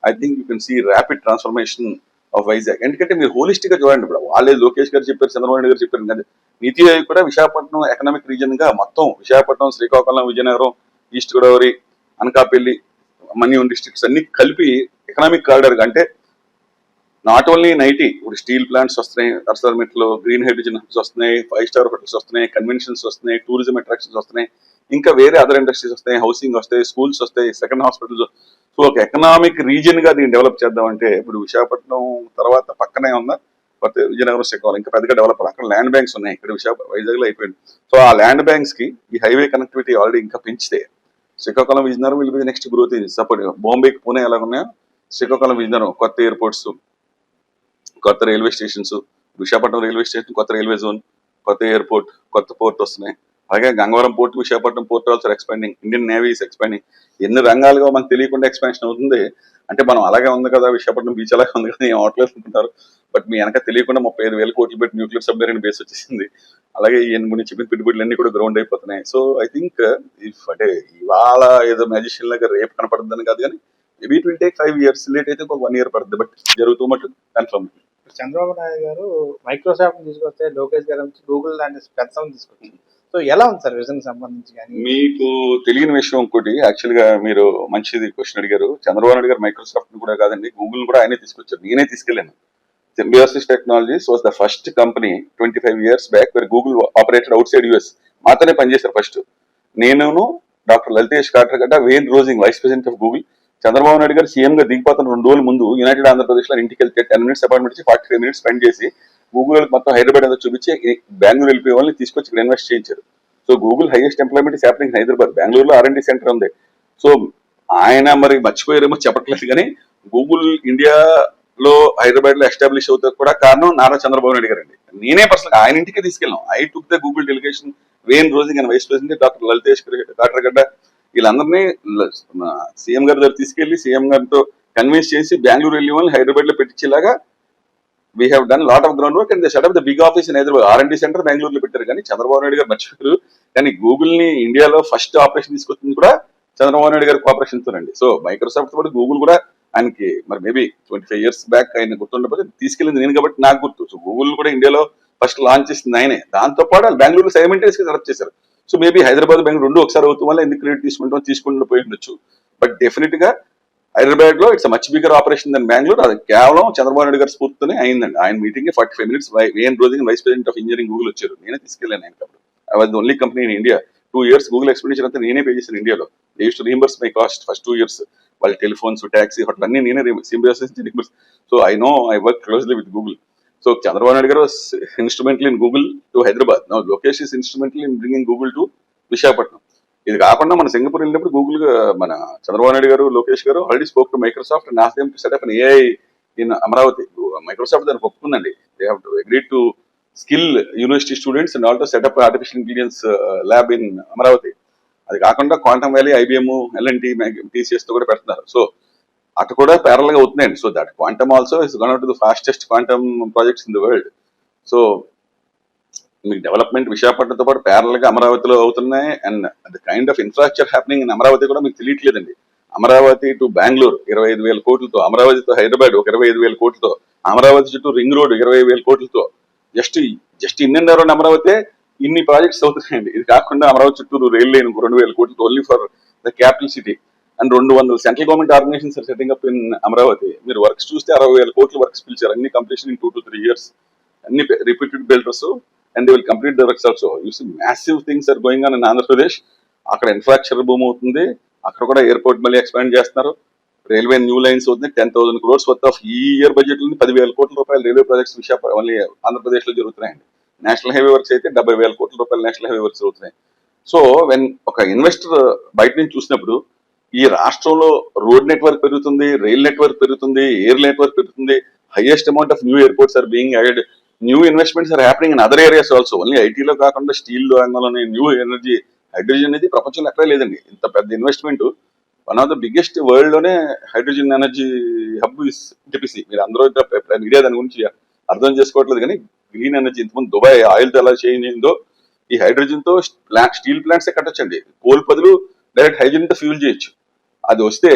I think you can see rapid transformation of Vizag. ఎందుకంటే మీరు హోలిస్టిక్ గా చూడండి. ఇప్పుడు వాళ్ళే లోకేష్ గారు చెప్పారు, చంద్రబాబు నాయుడు గారు చెప్పారు కదా. నీతి ఆయోగ్ కూడా విశాఖపట్నం ఎకనామిక్ రీజన్ గా మొత్తం విశాఖపట్నం, శ్రీకాకుళం, విజయనగరం, ఈస్ట్ గోదావరి, అనకాపల్లి, మన్యం డిస్ట్రిక్ట్స్ అన్ని కలిపి ఎకనామిక్ కారిడార్ అంటే నాట్ ఓన్లీ నైటీ, ఇప్పుడు స్టీల్ ప్లాంట్స్ వస్తున్నాయి, అర్సర్మిట్లో గ్రీన్ హైడ్రోజన్ హబ్స్ వస్తున్నాయి, 5-star హోటల్స్ వస్తున్నాయి, కన్వెన్షన్స్ వస్తున్నాయి, టూరిజం అట్రాక్షన్స్ వస్తున్నాయి, ఇంకా వేరే అదర్ ఇండస్ట్రీస్ వస్తాయి, హౌసింగ్ వస్తాయి, స్కూల్స్ వస్తాయి, సెకండ్ హాస్పిటల్స్. సో ఒక ఎకనామిక్ రీజియన్ గా దీన్ని డెవలప్ చేద్దామంటే ఇప్పుడు విశాఖపట్నం తర్వాత పక్కనే ఉన్న కొత్త విజయనగరం, శ్రీకాకుళం ఇంకా పెద్దగా డెవలప్ అక్కడ ల్యాండ్ బ్యాంక్స్ ఉన్నాయి. ఇక్కడ వైజాగ్ లో అయిపోయింది. సో ఆ ల్యాండ్ బ్యాంక్స్ కి ఈ హైవే కనెక్టివిటీ ఆల్రెడీ ఇంకా పెంచితే Srikakulam, Vizianagaram will be next growth ఇది సపోర్ట్. బాంబేకి, పూణే ఎలా ఉన్నాయో శ్రీకాకుళం, విజయనగరం కొత్త ఎయిర్పోర్ట్స్, కొత్త railway stations, Visakhapatnam railway station, కొత్త రైల్వే జోన్, కొత్త ఎయిర్పోర్ట్, కొత్త పోర్ట్ వస్తున్నాయి. అలాగే Gangavaram port, Visakhapatnam port also expanding, Indian navy is expanding. ఎన్ని రంగాలుగా మనకు తెలియకుండా ఎక్స్పాన్షన్ అవుతుంది. అంటే మనం అలాగే ఉంది కదా, విశాఖపట్నం బీచ్ అలాగే ఉంది కదా, ఏం అవట్లేదు అనుకుంటారు. బట్ మీ వెనక తెలియకుండా 35,000 కోట్లు పెట్టి న్యూక్లియర్ సబ్మెరీన్ బేస్ వచ్చేసింది. అలాగే ఈయన చెప్పిన పెట్టుబడులన్నీ కూడా గ్రౌండ్ అయిపోతున్నాయి. సో ఐ థింక్ ఇఫ్ అంటే ఇవాళ ఏదో మ్యాజిషియన్ లాగా రేపు కనపడుతుందని కాదు, కానీ maybe it will take 5 years, late అయితే ఒక 1 year పడుతుంది. బట్ జరుగుతూ మటు కన్ఫర్మ్. చంద్రబాబు నాయుడు గారు మైక్రోసాఫ్ట్ తీసుకొస్తే, లోకేష్ గారు గూగుల్ లాంటి పెద్ద సంస్థ తీసుకొచ్చింది. సో ఎలా ఉంది సార్ విజన్ సంబంధించి? కానీ మీకు తెలియని విషయం ఇంకోటి, యాక్చువల్ గా మీరు మంచిది క్వశ్చన్ అడిగారు. చంద్రబాబు నాయుడు గారు మైక్రోసాఫ్ట్ కూడా కాదండి, గూగుల్ కూడా ఆయనే తీసుకొచ్చారు, నేనే తీసుకెళ్ళాను. Symbiosis Technologies was the first company 25 years back where Google operated outside US. మాతోనే పనిచేశారు ఫస్ట్. నేను doctor Lalitesh Katragadda, Wayne Rosing vice president of Google. Chandrababu Naidu గారు సీఎం గా దిగిపోతున్న 2 రోజుల ముందు యునైటెడ్ ఆంధ్రప్రదేశ్ లో ఇంటికి వెళ్తే 10 minutes అపాయింట్మెంట్ ఇచ్చి 45 minutes స్పెండ్ చేసి గూగుల్ మొత్తం హైదరాబాద్ అంతా చూపించి బెంగళూరు వెళ్ళిపోయే వాళ్ళని తీసుకొచ్చి ఇక్కడ ఇన్వెస్ట్ చేయించారు. So Google highest employment is happening in Hyderabad. బెంగళూరులో R&D సెంటర్ ఉంది. సో ఆయన మరి మర్చిపోయారేమో చెప్పట్లేదు, కానీ గూగుల్ ఇండియాలో హైదరాబాద్ లో ఎస్టాబ్లిష్ అవుతా కూడా కారణం నారా చంద్రబాబు నాయుడు గారు అండి. నేనే పర్సనల్ ఆయన ఇంటికి తీసుకెళ్ళాం. I took the Google delegation, Wayne Rosing and vice president doctor Lalitesh Katragadda, వీళ్ళందరినీ సీఎం గారి దగ్గర తీసుకెళ్లి సీఎం గారితో కన్విన్స్ చేసి బెంగళూరు వెళ్ళి వాళ్ళని హైదరాబాద్ లో పెట్టించేలాగా we have done lot of ground work and they set up the big office in Hyderabad. R&D centre బెంగళూరులో పెట్టారు, కానీ చంద్రబాబు నాయుడు గారు మర్చిపోయారు. కానీ గూగుల్ ని ఇండియాలో ఫస్ట్ ఆపరేషన్ తీసుకొచ్చింది కూడా చంద్రబాబు నాయుడు గారి కోఆపరేషన్ తోనండి. సో మైక్రోసాఫ్ట్ కూడా గూగుల్ కూడా ఆయనకి మరి మేబీ 25 years బ్యాక్ ఆయన గుర్తుండకపోతే తీసుకెళ్ళింది నేను కాబట్టి నాకు గుర్తు. సో గూగుల్ కూడా ఇండియాలో ఫస్ట్ లాంచ్ చేసింది ఆయనే. దాంతో పాటు వాళ్ళు బెంగళూరు సైమల్టేనియస్ గా సెలెక్ట్ చేశారు. సో మేబీ హైదరాబాద్ బెంగళూరు రెండు ఒకసారి అవుతూ వల్ల ఎందుకు క్రెడిట్ తీసుకుంటూ పోయి ఉండొచ్చు. బట్ డెఫినెట్ గా హైదరాబాద్ లో it's much bigger operation than Bengaluru. అది కేవలం చంద్రబాబు నాయుడు గారి స్ఫూర్తితోనే అయిందండి. ఆయన meeting 45 minutes Wayne Rosing vice president of engineering Google వచ్చారు, నేనే తీసుకెళ్ళాను ఆయన. I was the only company in India. 2 years Google expenditure అంతా నేనే పే చేశాను ఇండియాలో. They used to reimburse my cost first 2 years. వాళ్ళ టెలిఫోన్స్, ట్యాక్సీ, హోటల్ అన్ని నేనే reimburse. So I know I work closely with Google. So Chandrababu Naidu గారు instrumental in Google to Hyderabad. Now Lokesh is instrumental in bringing Google to Visakhapatnam. ఇది కాకుండా మన సింగపూర్ వెళ్ళినప్పుడు గూగుల్ మన చంద్రబాబు నాయుడు గారు, లోకేష్ గారు already spoke to Microsoft and ask them to set up an AI in Amaravati. Microsoft దానికి ఒప్పుకుందండి. They have to agree to skill university students and also set up artificial intelligence lab in Amaravati. అది కాకుండా quantum valley, IBM, L&T, TCS తో కూడా పెడుతున్నారు. సో అటు కూడా ప్యారల్ గా అవుతున్నాయండి. So that quantum also is one of the fastest quantum projects in the world. So మీకు డెవలప్మెంట్ విశాఖపట్నంతో పాటు ప్యారల్ గా అమరావతిలో అవుతున్నాయి. And the kind of infrastructure happening in Amaravati కూడా మీకు తెలియట్లేదండి. అమరావతి టు బెంగళూరు 25,000 కోట్లతో, అమరావతితో హైదరాబాద్ ఒక 25,000 కోట్లతో, అమరావతి చుట్టూ రింగ్ రోడ్ 20,000 కోట్లతో, just in and around Amaravati ఇన్ని ప్రాజెక్ట్స్ అవుతున్నాయండి. ఇది కాకుండా అమరావతి చుట్టూ రైల్ లైన్ 2,000 కోట్లతో only for the capital city. And 200 central government organisations are setting up in Amaravati. మీరు వర్క్స్ చూస్తే 60,000 కోట్ల వర్క్స్ పిలిచారు, అన్ని కంప్లీషన్ ఇన్ 2 to 3 years. అన్ని repeated builders and they will complete the works also. You see massive things are going on in Andhra Pradesh. అక్కడ ఇన్ఫ్రాస్ట్రక్చర్ భూమి అవుతుంది, అక్కడ కూడా ఎయిర్పోర్ట్ మళ్ళీ ఎక్స్పాండ్ చేస్తున్నారు, రైల్వే న్యూ లైన్స్ అవుతుంది. 10,000 crores వర్త్ ఆఫ్ ఈ ఇయర్ బడ్జెట్ లో 10,000 కోట్ల రూపాయలు రైల్వే ప్రాజెక్ట్స్ మళ్ళీ ఆంధ్రప్రదేశ్ లో జరుగుతున్నాయండి. నేషనల్ హైవే వర్క్స్ అయితే 70,000 కోట్ల రూపాయలు నేషనల్ హైవే వర్క్స్ అవుతున్నాయి. సో వెన్ ఒక ఇన్వెస్టర్ బయట నుంచి చూసినప్పుడు ఈ రాష్ట్రంలో రోడ్ నెట్వర్క్ పెరుగుతుంది, రైల్ నెట్వర్క్ పెరుగుతుంది, ఎయిర్ నెట్వర్క్ పెరుగుతుంది, highest amount of new airports are being added, new investments are happening in other areas also. Only ఐటీలో కాకుండా స్టీల్ రంగంలోనే న్యూ ఎనర్జీ, హైడ్రోజన్ అనేది ప్రపంచంలో ఎక్కడా లేదండి. ఇంత పెద్ద investment. One of the biggest world లోనే hydrogen energy hub is NTPC. మీరు అందరూ మీడియా దాని గురించి అర్థం చేసుకోవట్లేదు, కానీ గ్రీన్ ఎనర్జీ ఇంతకుముందు దుబాయ్ ఆయిల్ తో ఎలా చేంజ్ అయిందో ఈ హైడ్రోజన్ తో స్టీల్ ప్లాంట్స్ కట్టొచ్చండి. కోల్ బదులు డైరెక్ట్ హైడ్రోజన్ తో ఫ్యూల్ చేయొచ్చు. అది వస్తే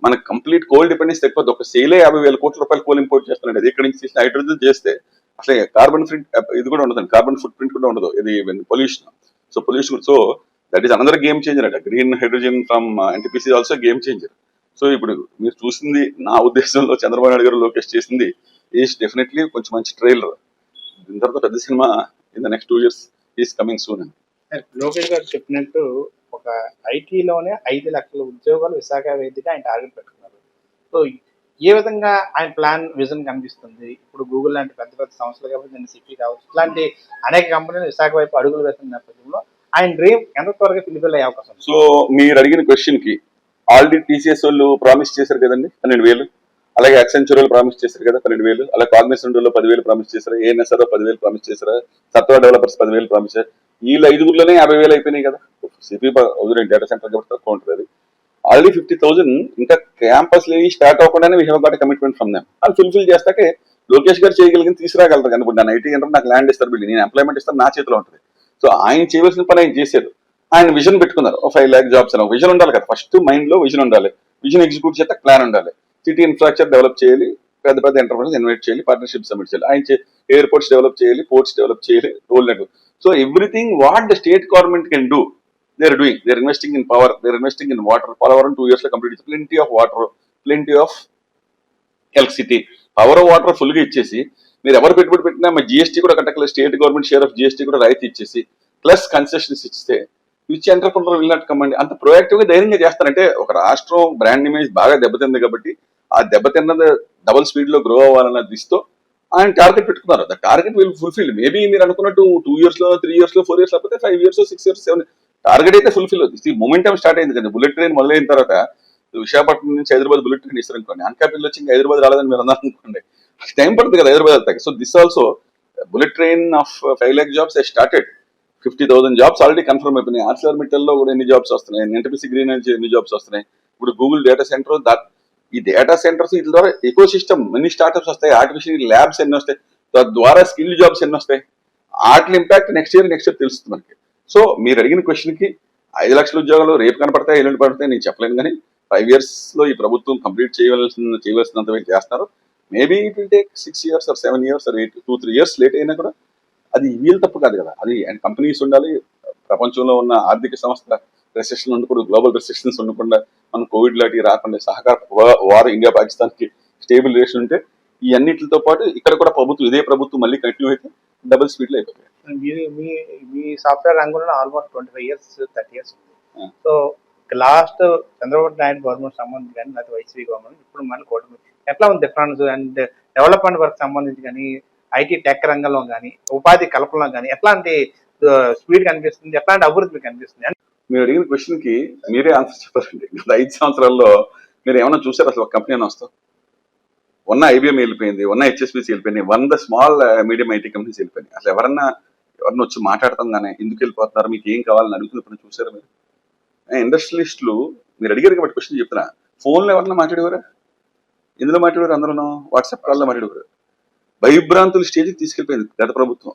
మనకు కంప్లీట్ కోల్ డిపెండెన్స్ తగ్గిపోతుంది. ఒక సేలే 50,000 కోట్ల రూపాయలు కోల్ ఇంపోర్ట్ చేస్తున్నాడు. అది ఇక్కడ నుంచి చేసిన హైడ్రోజన్ చేస్తే అసలు కార్బన్ ఇది కూడా ఉండదు, కార్బన్ ఫుట్ ప్రింట్ కూడా ఉండదు, ఇది pollution. So pollution, so that is another game changer అట. Green hydrogen from NTPC also game changer. So ఇప్పుడు మీరు చూసింది నా ఉద్దేశంలో చంద్రబాబు నాయుడు గారు, లోకేష్ చేసింది ఈస్ డెఫినెట్లీ కొంచెం మంచి ట్రైలర్. దీని తర్వాత పెద్ద cinema in the next 2 years is coming soon అండి. లోకేష్ గారు చెప్పినట్టు ఒక ఐటీలోనే 5 లక్షల ఉద్యోగాలు విశాఖ వేదిక ఆయన టార్గెట్ పెట్టుకున్నారు. సో ఏ విధంగా ఆయన ప్లాన్, విజన్ కనిపిస్తుంది? ఇప్పుడు గూగుల్ లాంటి పెద్ద పెద్ద సంస్థలు కాబట్టి సిటీ కావచ్చు, ఇలాంటి అనేక కంపెనీలు విశాఖ వైపు అడుగులు వేస్తున్న నేపథ్యంలో ఆయన డ్రీమ్ ఎంత త్వరగా ఫిలిపిల్ అయ్యే అవకాశం? సో మీరు అడిగిన క్వశ్చన్ కి ఆల్రెడీ TCS వాళ్ళు ప్రామిస్ చేశారు కదండి 12,000, అలాగే యాక్సెంచర్ వాళ్ళు ప్రామిస్ చేశారు కదా 12,000, అలాగే కాగ్నిసెంట్ వాళ్ళు 10,000 ప్రామిస్ చేశారు, ANSR 10,000 ప్రామిస్ చేశారు, సత్వా డెవలపర్స్ 10,000 ప్రామిస్ చేశారు. వీళ్ళు 5గురిలోనే 50,000 అయిపోయినాయి కదా. సిపి డేటా సెంటర్ కాబట్టి తక్కువ ఉంటుంది. అది ఆల్రెడీ 50,000 ఇంకా క్యాంపస్ లో స్టార్ట్ అవ్వకుండానే we have got commitment from them. వాళ్ళు ఫుల్ఫిల్ చేస్తాకే లోకేష్ గారు చేయగలిగింది తీసుకురాగలరు. కానీ ఇప్పుడు నా ఐటీ అంటే నాకు ల్యాండ్ ఇస్తారు, బిల్డింగ్ నేను ఎంప్లాయ్మెంట్ ఇస్తాను, నా చేతిలో ఉంటుంది. సో ఆయన చేయవలసిన పని ఆయన చేశారు. ఆయన విజన్ పెట్టుకున్నారు, 5 lakh జాబ్స్ అని. విజన్ ఉండాలి కదా, ఫస్ట్ మైండ్ లో విజన్ ఉండాలి. విజన్ ఎగ్జిక్యూట్ చేస్తే ప్లాన్ ఉండాలి. సిటీ ఇన్ఫ్రాస్ట్రక్చర్ డెవలప్ చేయాలి, పెద్ద పెద్ద ఎంటర్ప్రైజెస్ ఇన్వైట్ చేయాలి, పార్ట్నర్షిప్స్ సబ్మిట్ చేయాలి. ఆయన ఎయిర్పోర్ట్స్ డెవలప్ చేయాలి, పోర్ట్స్ డెవలప్ చేయాలి, role network. So everything what the state government can do they are doing. They are investing in power, they are investing in water. Polavaram 2 years lo complete, plenty of water, plenty of electricity. Power water full గా ఇచ్చేసి మీరు ఎవరు పెట్టుబడి పెట్టినా మా జిఎస్టీ కూడా కట్టకలేదు, state government share of GST కూడా రాయితీ ఇచ్చేసి ప్లస్ కన్సెషన్స్ ఇస్తే which entrepreneur will not come అండి. అంత ప్రొయాక్టివ్ గా ధైర్యంగా చేస్తారంటే ఒక రాష్ట్రం బ్రాండ్ ఇమేజ్ బాగా దెబ్బతింది కాబట్టి ఆ దెబ్బతిన్నది డబుల్ స్పీడ్ లో గ్రో అవ్వాలన్న దిశతో ఆయన టార్గెట్ పెట్టుకున్నారు. The target will fulfil. Maybe మీరు అనుకున్నట్టు 2 years లో 3 years లో 4 years లేకపోతే 5 years 6 years 7 టార్గెట్ అయితే ఫుల్ఫిల్ అవుతుంది. మొమెంటం స్టార్ట్ అయింది కదా. బుల్లెట్ ట్రైన్ మొదలైన తర్వాత విశాఖపట్నం నుంచి హైదరాబాద్ బుల్లెట్ ట్రైన్ ఇస్తారు అనుకోండి, అనకాపల్లి వచ్చి ఇంకా హైదరాబాద్ రాలేదని మీరు అన్నారు అనుకోండి, టైం పడుతుంది కదా హైదరాబాద్ వెళ్తాయి. So this also bullet train of 5 lakh jobs started. 50,000 jobs already confirm అయిపోయినాయి. ఆర్సిఆర్ మిట్టల్ లో కూడా ఎన్ని జాబ్స్ వస్తున్నాయి, ఎన్టీపీసీ గ్రీన్ నుంచి ఎన్ని జాబ్స్ వస్తున్నాయి. ఇప్పుడు గూగుల్ డేటా సెంటర్, ఈ డేటా సెంటర్స్ వీటి ద్వారా ఎకో సిస్టమ్ ఎన్ని స్టార్ట్అప్స్ వస్తాయి, ఆర్టిఫిషియల్ ల్యాబ్స్ ఎన్ని వస్తాయి, తద్వారా స్కిల్ జాబ్స్ ఎన్ని వస్తాయి, వాటి ఇంపాక్ట్ నెక్స్ట్ ఇయర్ తెలుస్తుంది మనకి. సో మీరు అడిగిన క్వశ్చన్ కి 5 లక్షల ఉద్యోగాలు రేపు కనపడతాయి, ఎల్లుండి పడతాయి నేను చెప్పలేను. కానీ 5 years లో ఈ ప్రభుత్వం కంప్లీట్ చేయవలసినంత వీళ్ళు చేస్తారు. Maybe it will take 6 years or 7 years or 2-3 years late అయినా కూడా అది వీళ్ళు తప్పు కాదు కదా. అది కంపెనీస్ ఉండాలి. ప్రపంచంలో ఉన్న ఆర్థిక సంస్థ రెసెషన్ ఉండకూడదు, గ్లోబల్ రెసెషన్స్ ఉండకుండా, మనం కోవిడ్ లాంటివి రాకుండా, సహకార వార్ ఇండియా పాకిస్తాన్ కి స్టేబుల్ రేషన్ ఉంటే ఈ అన్నిటితో పాటు ఇక్కడ కూడా ప్రభుత్వం ఇదే ప్రభుత్వం మళ్ళీ కంటిన్యూ అయితే డబుల్ స్పీడ్ లో అయిపోతాయి. మీ సాఫ్ట్వేర్ రంగంలో ఆల్మోస్ట్ 25 years 30 years ఉంది. So last Chandrababu Naidu government సంబంధించి కానీ లేకపోతే వైసీపీ గవర్నమెంట్ ఇప్పుడు మళ్ళీ కూటమి ఎట్లా ఉంది డిఫరెన్స్? అండ్ డెవలప్మెంట్ వర్క్ సంబంధించి కానీ, ఐటీ టెక్ రంగంలో కానీ, ఉపాధి కల్పనలో కానీ ఎట్లాంటి స్పీడ్ కనిపిస్తుంది, ఎట్లాంటి అభివృద్ధి కనిపిస్తుంది? మీరు అడిగిన క్వశ్చన్ కి మీరే ఆన్సర్ చెప్పారండి. గత 5 సంవత్సరాల్లో మీరు ఏమైనా చూసారు అసలు? ఒక కంపెనీ అని వస్తాం, ఉన్న ఐబీఎం వెళ్ళిపోయింది, ఉన్న హెచ్ఎస్బీసీ వెళ్ళిపోయినాయి, 100 స్మాల్ మీడియం ఐటీ కంపెనీస్ వెళ్ళిపోయినాయి. అసలు ఎవరన్నా వచ్చి మాట్లాడతాం కానీ ఎందుకు వెళ్ళిపోతున్నారు, మీకు ఏం కావాలని అడుగుతున్నప్పుడు చూసారా మీరు? ఇండస్ట్రియలిస్టులు మీరు అడిగారు కాబట్టి క్వశ్చన్ చెప్తున్నా, ఫోన్లో ఎవరన్నా మాట్లాడేవారా? ఎందులో మాట్లాడేవారు? అందరూ వాట్సాప్ కాల్లో మాట్లాడేవారు. భయభ్రాంతుల స్టేజ్కి తీసుకెళ్ళిపోయింది గత ప్రభుత్వం.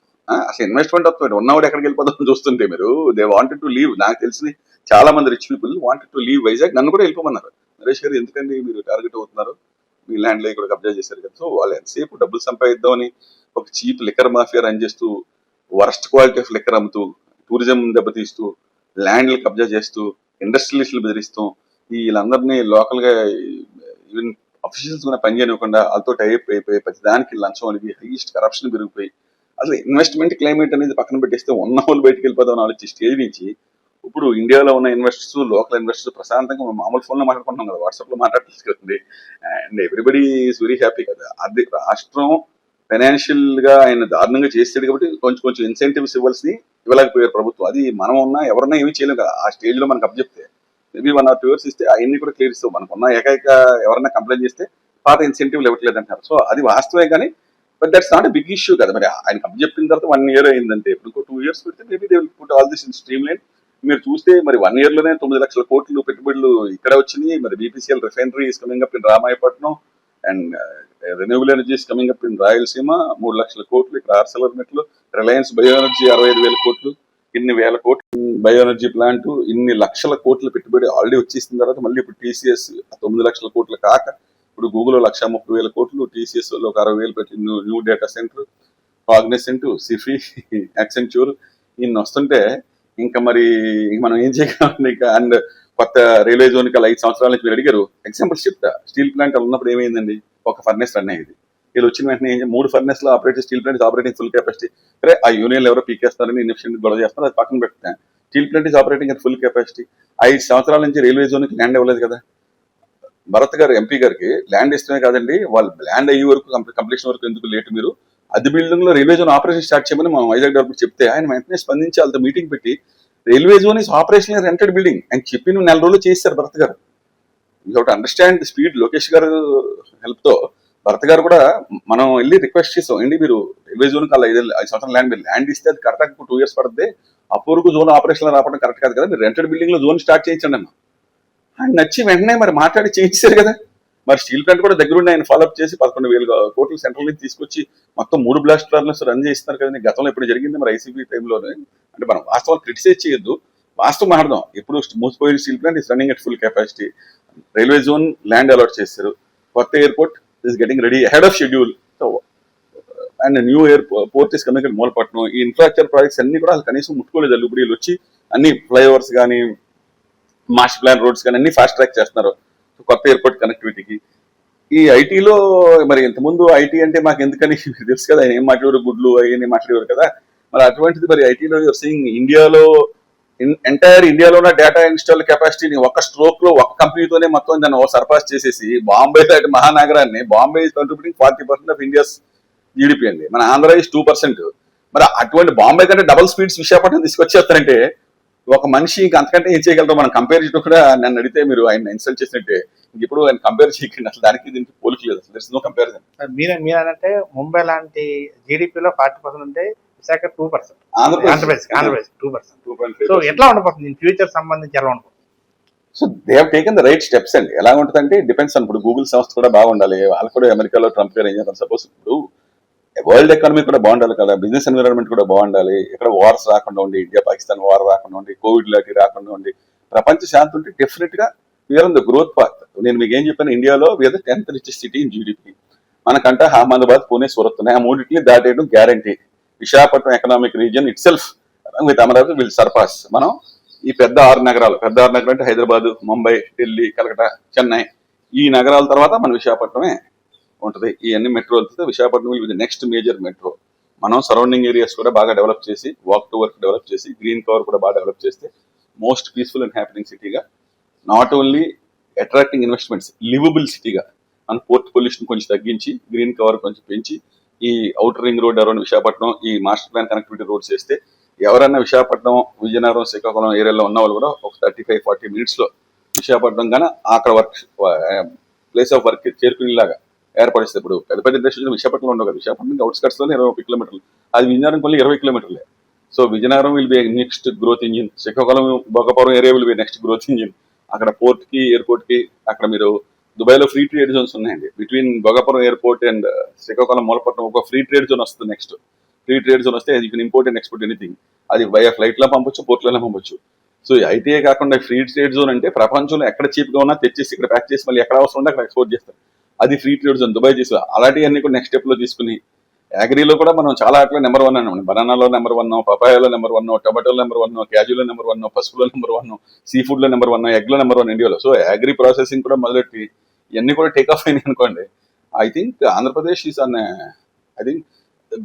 అసలు ఇన్వెస్ట్మెంట్ వస్తుంది, ఉన్నవాడు ఎక్కడికి వెళ్ళిపోతామని చూస్తుంటే మీరు దే వాంటెడ్ టు లీవ్. నాకు తెలిసిన చాలా మంది rich people wanted to leave Vizag. నన్ను కూడా వెళ్ళిపోమన్నారు. నరేష్ గారు ఎందుకండి మీరు టార్గెట్ అవుతున్నారు, మీ ల్యాండ్ లో కూడా కబ్జా చేశారు కదా. సో వాళ్ళు ఎంతసేపు డబ్బులు సంపాదిద్దామని ఒక చీప్ లిక్కర్ మాఫియా రన్ చేస్తూ, వరస్ట్ క్వాలిటీ ఆఫ్ లిక్కర్ అమ్ముతూ, టూరిజం దెబ్బతీస్తూ, ల్యాండ్లు కబ్జా చేస్తూ, ఇండస్ట్రియలిస్టులు బెదిరిస్తూ, వీళ్ళందరినీ లోకల్ గా ఈవెన్ అఫీషియల్స్ కూడా పనిచేయనివ్వకుండా వాళ్ళతో టైప్ అయిపోయి ప్రతి దానికి లంచం అనేది హైయెస్ట్ కరప్షన్ పెరిగిపోయి అసలు ఇన్వెస్ట్మెంట్ క్లైమేట్ అనేది పక్కన పెట్టేస్తే ఉన్న వాళ్ళు బయటకు వెళ్ళిపోదాం ఆలోచి స్టేజ్ నుంచి ఇప్పుడు ఇండియాలో ఉన్న ఇన్వెస్టర్స్, లోకల్ ఇన్వెస్టర్స్ ప్రశాంతంగా మామూలు ఫోన్లో మాట్లాడుకుంటున్నాం కదా, వాట్సాప్ లో మాట్లాడుతుంది. And everybody is very happy కదా. అది రాష్ట్రం ఫైనాన్షియల్ గా ఆయన దారుణంగా చేస్తాడు కాబట్టి కొంచెం కొంచెం ఇన్సెంటివ్స్ ఇవ్వలేకపోయారు ప్రభుత్వం. అది మనం ఉన్నా ఎవరన్నా ఏమీ చేయలేం కదా. ఆ స్టేజ్ లో మనకు అప్పచెప్తే మేబీ 1 or 2 years ఇస్తే అవన్నీ కూడా క్లియర్ ఇస్తాం. మనకున్న ఏకైక ఎవరన్నా కంప్లైంట్ చేస్తే పాత ఇన్సెంటివ్లు ఇవ్వట్లేదు అంటారు. సో అది వాస్తవే కానీ but that's not a big issue కదా. మరి ఆయన అప్పచెప్పిన తర్వాత 1 year అయిందంటే ఇప్పుడు ఇంకో 2 years పెడితే maybe they will put all this in stream line. మీరు చూస్తే మరి 1 year లోనే 9 లక్షల కోట్లు పెట్టుబడులు ఇక్కడ వచ్చినాయి. మరి BPCL refinery is coming up in Ramayapatnam and renewable energy is coming up in Rayalaseema 3 లక్షల కోట్లు. ఇక్కడ ఆర్సెలర్ మెట్లు, రిలయన్స్ బయో ఎనర్జీ 65,000 కోట్లు, ఇన్ని వేల కోట్లు బయో ఎనర్జీ ప్లాంట్, ఇన్ని లక్షల కోట్ల పెట్టుబడి ఆల్రెడీ వచ్చేసిన తర్వాత మళ్ళీ ఇప్పుడు టీసీఎస్ 9 లక్షల కోట్లు కాక ఇప్పుడు గూగుల్ 1,30,000 కోట్లు, టీసీఎస్ లో 60,000 పెట్టి new data centre, Cognizant, Sify, Accenture ఇన్ని వస్తుంటే ఇంకా మరి మనం ఏం చేయగలం ఇంకా. అండ్ కొత్త రైల్వే జోన్ కి 5 సంవత్సరాల నుంచి మీరు అడిగారు. ఎగ్జాంపుల్స్ చెప్తా. స్టీల్ ప్లాంట్ ఉన్నప్పుడు ఏమైందండి, ఒక ఫర్నేస్ రన్ అయ్యేది. వీళ్ళు వచ్చిన వెంటనే 3 ఫర్నేస్ లో operating steel plant operating full capacity. సరే ఆ యూనియన్ ఎవరో పీకేస్తారని ఇన్ఫిషియెంట్ గొడవ చేస్తారు, అది పక్కన పెడతాను. Steel plant is operating at full capacity. 5 సంవత్సరాల నుంచి రైల్వే జోన్ కి ల్యాండ్ ఇవ్వలేదు కదా. భరత్ గారు ఎంపీ గారికి ల్యాండ్ ఇష్టమే కాదండి, వాళ్ళు ల్యాండ్ అయ్యే వరకు కంప్లీషన్ వరకు ఎందుకు లేట్, మీరు అది బిల్డింగ్ లో రైల్వే జోన్ ఆపరేషన్ స్టార్ట్ చేయమని మనం వైజాగ్ డెవలప్మెంట్ చెప్తే ఆయన వెంటనే స్పందించి వాళ్ళతో మీటింగ్ పెట్టి railway zone is operation rented building అని చెప్పి 4 రోజులు చేశారు భరత్ గారు. You have to understand the speed. Lokesh గారు హెల్ప్ తో భరత్ గారు కూడా మనం వెళ్ళి రిక్వెస్ట్ చేసాం, ఏంటి మీరు రైల్వే జోన్ కి 5 సంవత్సరాల ల్యాండ్ మీరు ల్యాండ్ ఇస్తే అది కరెక్ట్గా 2 years పడుతుంది, అప్పటివరకు జోన్ ఆపరేషన్ రావడం కరెక్ట్ కాదు కదా, మీరు రెంటెడ్ బిల్డింగ్ లో జోన్ స్టార్ట్ చేయించండి అన్న. ఆయన నచ్చి వెంటనే మరి మాట్లాడి చేయించారు కదా. మరి స్టీల్ ప్లాంట్ కూడా దగ్గరుండి ఆయన ఫాలోఅప్ చేసి 11,000 కోట్లు సెంట్రల్ నుంచి తీసుకొచ్చి మొత్తం 3 బ్లాస్ట్ ఫర్నెస్ రన్ చేస్తున్నారు కదండి. గతంలో ఎప్పుడు జరిగింది మరి ఐసీబీ టైంలోనే. అంటే మనం వాస్తవాలు క్రిటిసైజ్ చేయొద్దు, వాస్తవం మాట్లాడదాం. ఎప్పుడు మూసిపోయిన steel plant is running at full capacity. Railway zone land allot చేశారు, కొత్త airport is getting ready ahead of schedule, and new airport is coming Mulapatnam. ఈ ఇన్ఫ్రాస్ట్రక్చర్ ప్రాజెక్ట్స్ అన్ని కూడా కనీసం ముట్టుకోలేదు. ఇప్పుడు వీళ్ళు వచ్చి అన్ని ఫ్లైఓవర్స్ కానీ మాస్టర్ ప్లాన్ రోడ్స్ కానీ అన్ని ఫాస్ట్ ట్రాక్ చేస్తున్నారు కొత్త ఎయిర్పోర్ట్ కనెక్టివిటీకి. ఈ ఐటీలో మరి ఇంతకుముందు ఐటీ అంటే మాకు ఎందుకని తెలుసు కదా, ఆయన ఏం మాట్లాడేవారు, గుడ్లు అవన్నీ మాట్లాడేవారు కదా. మరి అటువంటిది మరి ఐటీలో యూర్ సీయింగ్ ఇండియాలో ఎంటైర్ ఇండియాలో ఉన్న డేటా ఇన్స్టాల్ కెపాసిటీని ఒక స్ట్రోక్ లో ఒక కంపెనీతోనే మొత్తం దాన్ని సర్పాస్ చేసేసి బాంబే లాంటి మహానగరాన్ని, Bombay is contributing 40% of India's GDP అండి, మన ఆంధ్ర ఇస్ 2%. మరి అటువంటి బాంబే కంటే డబుల్ స్పీడ్స్ విశాఖపట్నం తీసుకొచ్చేస్తారంటే ఒక మనిషి ఇంకా అంతకంటే ఏం చేయగలరు. మనం కంపేర్ చేయడం కూడా నన్ను అడిగితే మీరు ఆయన ఇన్సల్ట్ చేసినట్టే. ఇప్పుడు ఆయన కంపేర్ చేయకండి, అసలు దానికి దీనికి పోలిక లేదు, అసలు నో కంపారిజన్. మీరంటే ముంబై లాంటి జీడిపిలో 40% ఉంటే విశాఖ 2%, ఆంధ్రప్రదేశ్ 2%. సో ఎట్లా ఉండబోతుంది ఫ్యూచర్ సంబంధించి ఎలా ఉండబోతుంది? So they have taken the right steps అండి. ఎలా ఉంటుందంటే డిపెండ్స్ అని, ఇప్పుడు గూగుల్ సంస్థ కూడా బాగుండాలి, వాళ్ళు కూడా అమెరికాలో ట్రంప్ గారు ఏం చేస్తారు. సపోజ్ ఇప్పుడు వరల్డ్ ఎకానమీ కూడా బాగుండాలి కదా, బిజినెస్ ఎన్విరాన్మెంట్ కూడా బాగుండాలి, ఇక్కడ వార్స్ రాకుండా ఉండి, ఇండియా పాకిస్తాన్ వార్ రాకుండా ఉండి, కోవిడ్ లాంటి రాకుండా ఉండి, ప్రపంచ శాంతి ఉంటే డెఫినెట్ గా we're on the growth path. నేను మీకు ఏం చెప్పాను, ఇండియాలో we're the 10th richest city in GDP. మనకంటే అహ్మదాబాద్, పూణే, సూరత్ ఉన్నాయి, ఆ మూడింటిని దాటేయడం guarantee. Visakhapatnam economic region itself with Amaravati will surpass. మనం ఈ పెద్ద 6 నగరాలు అంటే హైదరాబాద్, ముంబై, ఢిల్లీ, కలకటా, చెన్నై, ఈ నగరాల తర్వాత మన విశాఖపట్నమే ఉంటుంది. ఈ అన్ని మెట్రోలతో Visakhapatnam will be the next major metro. మనం సరౌండింగ్ ఏరియాస్ కూడా బాగా డెవలప్ చేసి, వాక్ టు వర్క్ డెవలప్ చేసి, గ్రీన్ కవర్ కూడా బాగా డెవలప్ చేస్తే మోస్ట్ పీస్ఫుల్ అండ్ హ్యాపీనింగ్ సిటీగా, not only attracting investments, livable సిటీగా, మన పోర్ట్ పొల్యూషన్ కొంచెం తగ్గించి, గ్రీన్ కవర్ కొంచెం పెంచి, ఈ outer ring road around Visakhapatnam, ఈ మాస్టర్ ప్లాన్ కనెక్టివిటీ రోడ్స్ వేస్తే ఎవరన్నా విశాఖపట్నం, విజయనగరం, శ్రీకాకుళం ఏరియాలో ఉన్న వాళ్ళు కూడా ఒక 35-40 మినిట్స్లో విశాఖపట్నం కానీ అక్కడ వర్క్ ప్లేస్ ఆఫ్ వర్క్ చేరుకునేలాగా ఏర్పడిస్తుంది. ఇప్పుడు పెద్ద పెద్ద ఇండస్ట్రీలు విశాఖపట్నంలో ఉండవు కదా, విశాఖపట్నం అవుట్స్కట్స్లోనే 21 కిలోమీటర్లు, అది విజయనగరం కొల్లి 20 కిలోమీటర్లే. So Vizianagaram will be next growth engine, Srikakulam, Bhogapuram area will be next growth engine. అక్కడ పోర్ట్ కి, ఎయిర్పోర్ట్ కి, అక్కడ మీరు దుబాయ్లో ఫ్రీ ట్రేడ్ జోన్స్ ఉన్నాయండి between Bhogapuram airport and Srikakulam, Mulapatnam ఒక ఫ్రీ ట్రేడ్ జోన్ వస్తుంది. నెక్స్ట్ ఫ్రీ ట్రేడ్ జోన్ వస్తే you can import and export anything. అది వయా ఫ్లైట్ లో పంపొచ్చు, పోర్ట్లోనే పంపొచ్చు. సో ఐటీఏ కాకుండా ఫ్రీ ట్రేడ్ జోన్ అంటే ప్రపంచంలో ఎక్కడ చీప్ గా ఉన్నా తెచ్చేసి ఇక్కడ ప్యాక్ చేసి మళ్ళీ ఎక్కడ అవసరం ఉంటే అక్కడ ఎక్స్పోర్ట్ చేస్తారు. అది ఫ్రీ ట్రేడ్ జోన్ దుబాయ్ చేసి, అలాంటివన్నీ కూడా నెక్స్ట్ స్టెప్ లో తీసుకుని అగ్రీలో కూడా మనం చాలా అట్లా నెంబర్ 1 అన్నాం. బనానాలో నెంబర్ 1, పపాయాలో నెంబర్ 1, టొమాటోలో నెంబర్ 1, క్యాజులో నెంబర్ 1, పసుపులో నెంబర్ 1, సీ ఫుడ్ లో నెంబర్ 1, ఎగ్ లో నెంబర్ 1 ఇండియాలో. సో అగ్రీ ప్రాసెసింగ్ కూడా మొదలెట్టి ఇవన్నీ కూడా టేక్ ఆఫ్ అయినాయి అనుకోండి. I think Andhra Pradesh is an, I think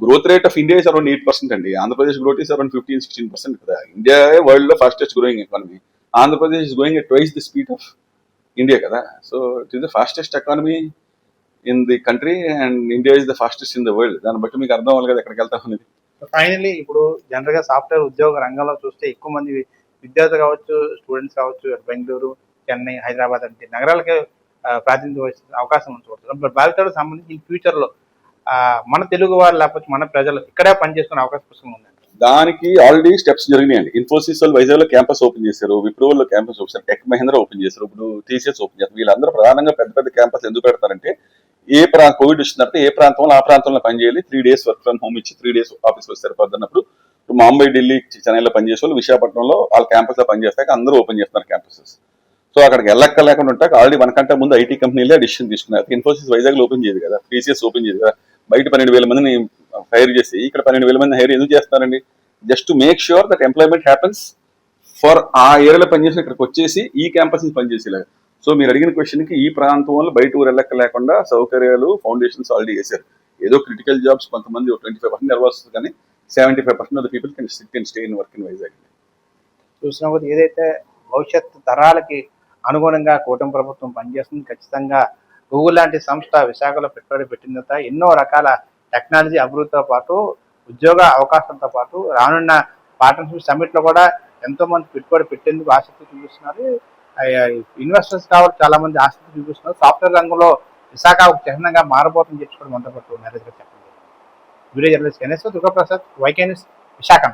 growth rate of India is around 8% అండి. ఆంధ్రప్రదేశ్ గ్రోత్ ఇస్ అరౌండ్ 15-16% కదా. ఇండియా వరల్డ్ లో fastest growing economy. Andhra Pradesh is going at twice the speed of India కదా. So it is the fastest economy in the country and India is the fastest in the world. దాన్ని బట్టి మీకు అర్థం అవ్వాలి కదా ఎక్కడికి వెళ్తాం అనేది. ఫైనల్లీ ఇప్పుడు జనరల్ గా సాఫ్ట్వేర్ ఉద్యోగ రంగంలో చూస్తే ఎక్కువ మంది విద్యార్థులు కావచ్చు, స్టూడెంట్స్ కావచ్చు, బెంగళూరు, చెన్నై, హైదరాబాద్ అంటే నగరాలకే ప్రాతినిధ్యం వహించే అవకాశం ఉంటుంది. బట్ భావితరాలకు సంబంధించి ఫ్యూచర్ లో మన తెలుగు వారు లేకపోతే మన ప్రజలు ఇక్కడే పనిచేసుకునే అవకాశం పుష్కలంగా ఉంది. దానికి ఆల్రెడీ స్టెప్స్ జరిగినాయండి. ఇన్ఫోసిస్ వాళ్ళు వైజాగ్ లో క్యాంపస్ ఓపెన్ చేశారు, విప్రోలో క్యాంపస్ ఓపెన్ చేశారు, టెక్ మహేంద్ర ఓపెన్ చేశారు, ఇప్పుడు టీసీఎస్ ఓపెన్ చేస్తారు. వీళ్ళందరూ ప్రధానంగా పెద్ద పెద్ద క్యాంపస్ ఎందుకు పెడతారంటే, కోవిడ్ వచ్చినప్పుడు ఏ ప్రాంతంలో ఆ ప్రాంతంలో పనిచేయాలి, 3 days వర్క్ ఫ్రమ్ హోమ్ ఇచ్చి 3 days ఆఫీస్ లో సరిపోతున్నప్పుడు ముంబై, ఢిల్లీ, చెన్నైలో పనిచేసే వాళ్ళు విశాఖపట్నంలో వాళ్ళ క్యాంపస్ లో పనిచేస్తాక అందరూ ఓపెన్ చేస్తున్నారు క్యాంపసెస్. సో అక్కడికి లేకుండా ఉంటాక ఆల్రెడీ మనకంటే ముందు ఐటీ కంపెనీలే డిసిషన్ తీసుకున్నారు. ఇన్ఫోసిస్ వైజాగ్ లో ఓపెన్ చేయదు కదా, టీసీఎస్ ఓపెన్ చేయదు కదా. బయట 12,000 మందిని హైర్ చేసి ఇక్కడ 12,000 మంది హైర్ ఎందుకు చేస్తారండి? Just to make sure that employment happens for ఆ ఏరియాలో పనిచేసి ఇక్కడికి వచ్చేసి ఈ క్యాంపస్ నుంచి పనిచేసేలాగా. సో మీరు అడిగిన క్వశ్చన్ కి ఈ ప్రాంతంలో బయట ఊరు లేకుండా సౌకర్యాలు, ఫౌండేషన్స్ ఆల్రెడీ చేశారు. ఏదో క్రిటికల్ జాబ్స్ కొంతమంది 25% నిర్వహిస్తుంది, కానీ 75% of the people can SIT and stay in work in Vizag. చూసిన కొద్ది ఏదైతే భవిష్యత్ తరాలకి అనుగుణంగా కూటమి ప్రభుత్వం పనిచేస్తుంది. ఖచ్చితంగా గూగుల్ లాంటి సంస్థ విశాఖలో పెట్టుబడి పెట్టిన తర్వాత ఎన్నో రకాల టెక్నాలజీ అభివృద్ధితో పాటు ఉద్యోగ అవకాశాలతో పాటు రానున్న పార్ట్నర్షిప్ సమ్మిట్ లో కూడా ఎంతో మంది పెట్టుబడి పెట్టేందుకు ఆసక్తి చూపిస్తున్నారు. ఇన్వెస్టర్స్ కాబట్టి చాలా మంది ఆసక్తి చూపిస్తున్నారు. సాఫ్ట్వేర్ రంగంలో విశాఖ ఒక చిహ్నంగా మారబోతుందని చెప్పి మనతో పాటు నరేష్ గారు చెప్పండి. Video journalist Ganesh Durgaprasad, YK news, Visakha.